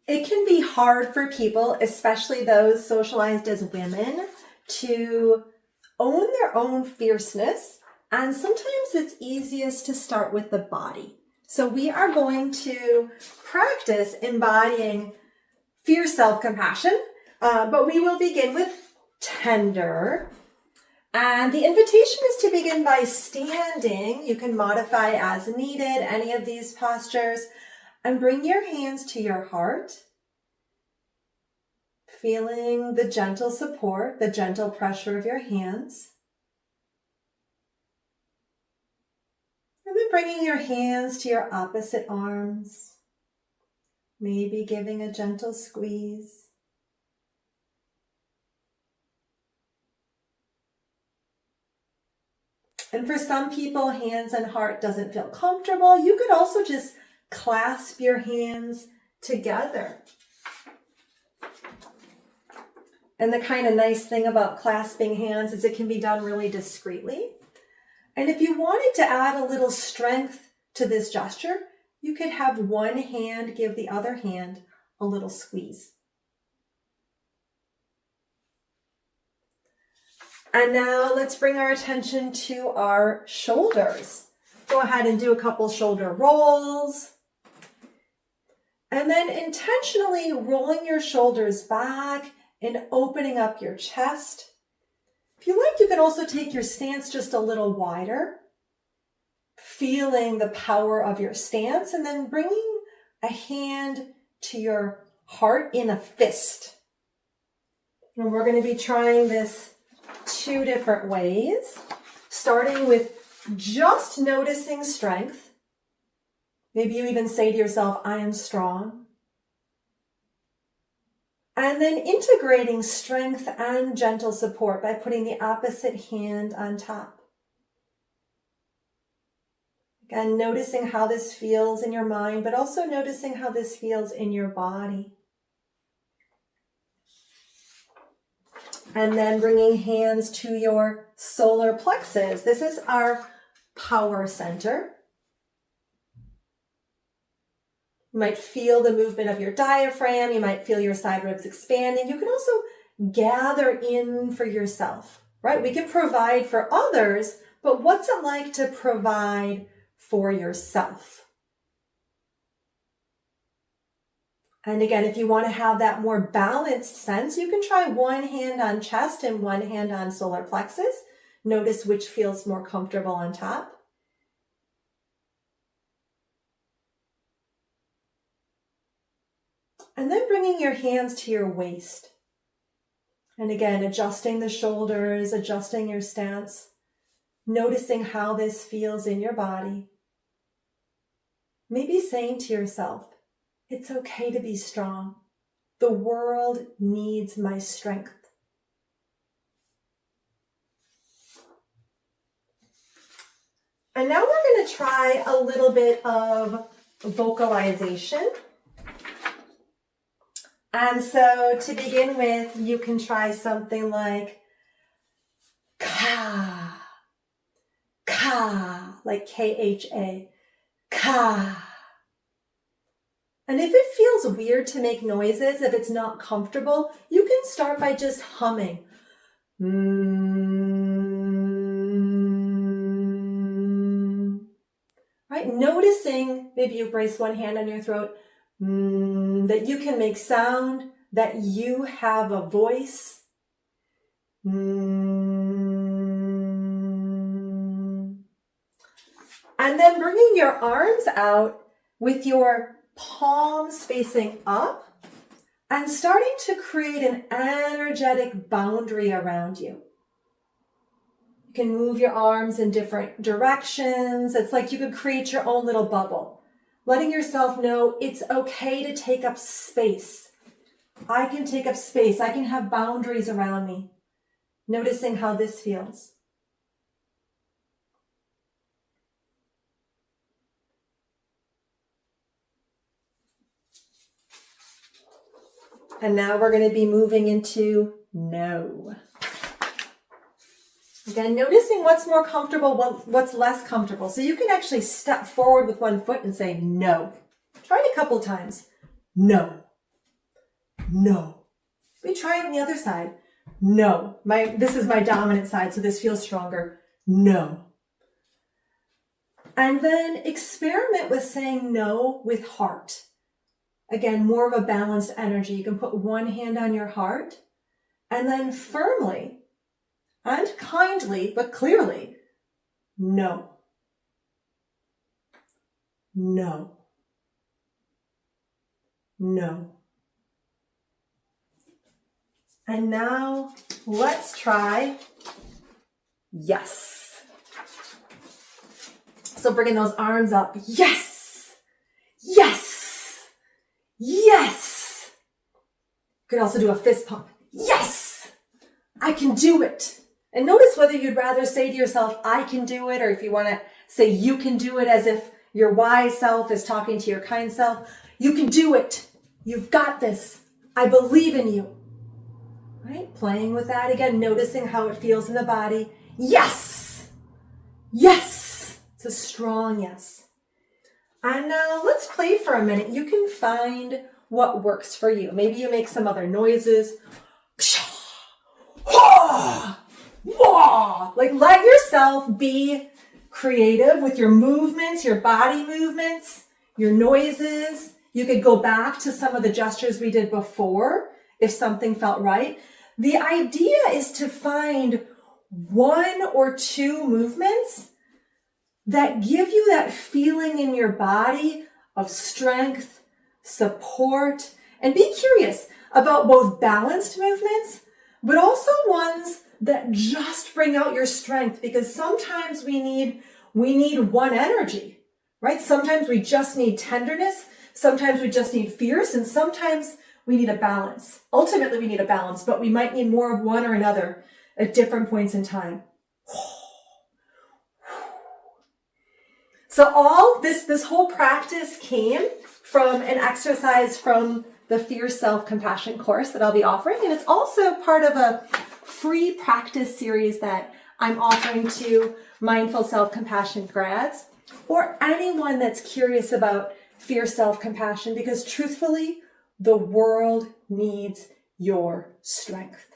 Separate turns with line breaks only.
It can be hard for people, especially those socialized as women, to own their own fierceness. And sometimes it's easiest to start with the body. So we are going to practice embodying fierce self-compassion, but we will begin with tender. And the invitation is to begin by standing. You can modify as needed, any of these postures, and bring your hands to your heart, feeling the gentle support, the gentle pressure of your hands. And then bringing your hands to your opposite arms, maybe giving a gentle squeeze. And for some people, hands and heart doesn't feel comfortable. You could also just clasp your hands together. And the kind of nice thing about clasping hands is it can be done really discreetly. And if you wanted to add a little strength to this gesture, you could have one hand give the other hand a little squeeze. And now let's bring our attention to our shoulders. Go ahead and do a couple shoulder rolls. And then intentionally rolling your shoulders back and opening up your chest. If you like, you can also take your stance just a little wider, feeling the power of your stance, and then bringing a hand to your heart in a fist. And we're going to be trying this 2 different ways, starting with just noticing strength. Maybe you even say to yourself, I am strong. And then integrating strength and gentle support by putting the opposite hand on top. Again, noticing how this feels in your mind, but also noticing how this feels in your body. And then bringing hands to your solar plexus. This is our power center. You might feel the movement of your diaphragm. You might feel your side ribs expanding. You can also gather in for yourself, right? We can provide for others, but what's it like to provide for yourself? And again, if you want to have that more balanced sense, you can try one hand on chest and one hand on solar plexus. Notice which feels more comfortable on top. And then bringing your hands to your waist. And again, adjusting the shoulders, adjusting your stance, noticing how this feels in your body. Maybe saying to yourself, it's okay to be strong. The world needs my strength. And now we're going to try a little bit of vocalization. And so to begin with, you can try something like ka, ka, like K-H-A, ka. And if it feels weird to make noises, if it's not comfortable, you can start by just humming. Right? Noticing, maybe you brace one hand on your throat, that you can make sound, that you have a voice. And then bringing your arms out with your palms facing up and starting to create an energetic boundary around you. You can move your arms in different directions. It's like you could create your own little bubble, letting yourself know it's okay to take up space. I can take up space. I can have boundaries around me. Noticing how this feels. And now we're going to be moving into no. Again, noticing what's more comfortable, what's less comfortable. So you can actually step forward with one foot and say no. Try it a couple times. No. no. We try it on the other side. No. This is my dominant side, so this feels stronger. No. And then experiment with saying no with heart. Again, more of a balanced energy. You can put one hand on your heart and then firmly and kindly, but clearly, no. No. No. And now let's try yes. So bringing those arms up. Yes. Yes. Yes. You could also do a fist pump. Yes. I can do it. And notice whether you'd rather say to yourself, I can do it, or if you want to say you can do it as if your wise self is talking to your kind self. You can do it. You've got this. I believe in you. Right? Playing with that again, noticing how it feels in the body. Yes. Yes. It's a strong yes. And now let's play for a minute. You can find what works for you. Maybe you make some other noises. Like let yourself be creative with your movements, your body movements, your noises. You could go back to some of the gestures we did before if something felt right. The idea is to find one or two movements that give you that feeling in your body of strength, support, and be curious about both balanced movements, but also ones that just bring out your strength, because sometimes we need one energy, right? Sometimes we just need tenderness. Sometimes we just need fierce, and sometimes we need a balance. Ultimately, we need a balance, but we might need more of one or another at different points in time. So all this whole practice came from an exercise from the Fierce Self-Compassion course that I'll be offering. And it's also part of a free practice series that I'm offering to Mindful Self-Compassion grads or anyone that's curious about fierce self-compassion, because truthfully, the world needs your strength.